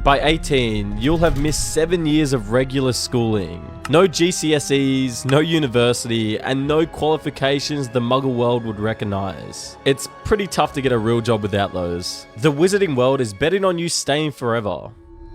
By 18, you'll have missed 7 years of regular schooling. No GCSEs, no university, and no qualifications the Muggle world would recognize. It's pretty tough to get a real job without those. The wizarding world is betting on you staying forever.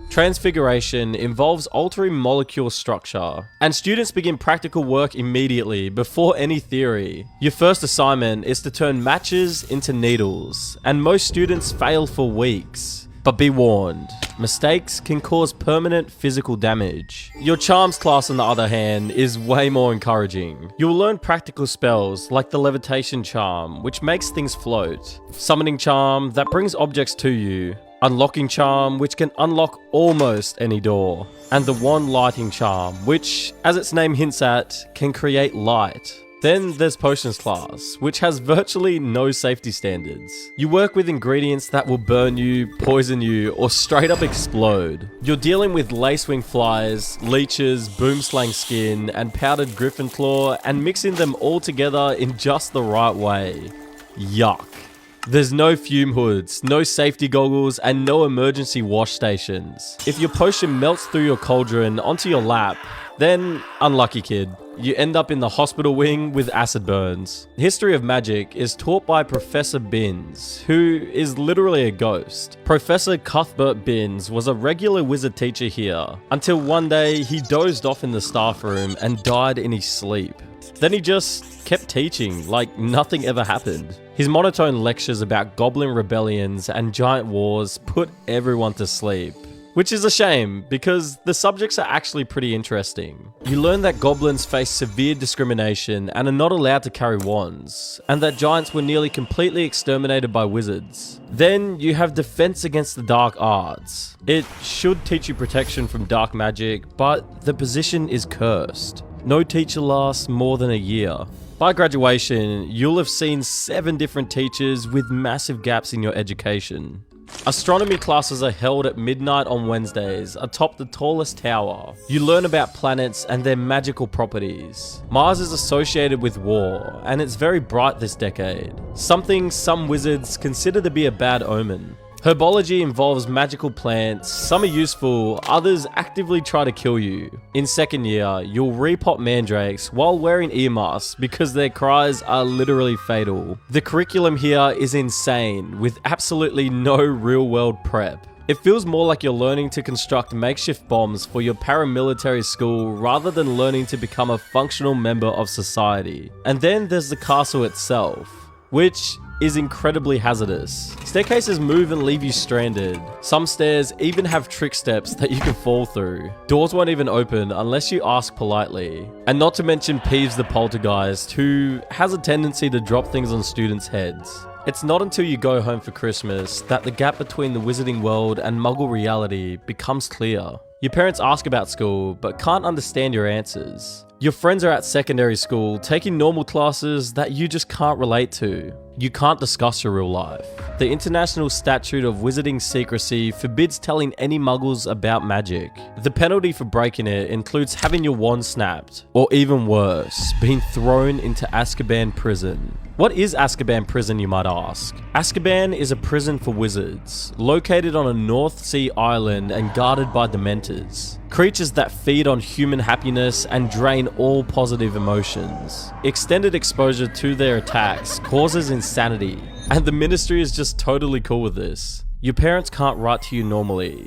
Transfiguration involves altering molecule structure, and students begin practical work immediately before any theory. Your first assignment is to turn matches into needles, and most students fail for weeks. But be warned, mistakes can cause permanent physical damage. Your charms class, on the other hand, is way more encouraging. You'll learn practical spells like the levitation charm, which makes things float, summoning charm that brings objects to you, unlocking charm, which can unlock almost any door, and the wand lighting charm, which, as its name hints at, can create light. Then there's Potions class, which has virtually no safety standards. You work with ingredients that will burn you, poison you, or straight up explode. You're dealing with lacewing flies, leeches, boomslang skin, and powdered griffin claw, and mixing them all together in just the right way. Yuck. There's no fume hoods, no safety goggles, and no emergency wash stations. If your potion melts through your cauldron onto your lap, then unlucky kid. You end up in the hospital wing with acid burns. History of Magic is taught by Professor Binns, who is literally a ghost. Professor Cuthbert Binns was a regular wizard teacher here, until one day he dozed off in the staff room and died in his sleep. Then he just kept teaching like nothing ever happened. His monotone lectures about goblin rebellions and giant wars put everyone to sleep. Which is a shame, because the subjects are actually pretty interesting. You learn that goblins face severe discrimination and are not allowed to carry wands, and that giants were nearly completely exterminated by wizards. Then you have defense against the dark arts. It should teach you protection from dark magic, but the position is cursed. No teacher lasts more than a year. By graduation, you'll have seen 7 different teachers with massive gaps in your education. Astronomy classes are held at midnight on Wednesdays atop the tallest tower. You learn about planets and their magical properties. Mars is associated with war, and it's very bright this decade, something some wizards consider to be a bad omen. Herbology involves magical plants. Some are useful, others actively try to kill you. In second year, you'll repot mandrakes while wearing ear masks because their cries are literally fatal. The curriculum here is insane, with absolutely no real-world prep. It feels more like you're learning to construct makeshift bombs for your paramilitary school rather than learning to become a functional member of society. And then there's the castle itself, which is incredibly hazardous. Staircases move and leave you stranded. Some stairs even have trick steps that you can fall through. Doors won't even open unless you ask politely. And not to mention Peeves the Poltergeist, who has a tendency to drop things on students' heads. It's not until you go home for Christmas that the gap between the wizarding world and Muggle reality becomes clear. Your parents ask about school, but can't understand your answers. Your friends are at secondary school taking normal classes that you just can't relate to. You can't discuss your real life. The International Statute of Wizarding Secrecy forbids telling any muggles about magic. The penalty for breaking it includes having your wand snapped, or even worse, being thrown into Azkaban prison. What is Azkaban prison, you might ask? Azkaban is a prison for wizards, located on a North Sea island and guarded by Dementors. Creatures that feed on human happiness and drain all positive emotions. Extended exposure to their attacks causes insanity, and the Ministry is just totally cool with this. Your parents can't write to you normally,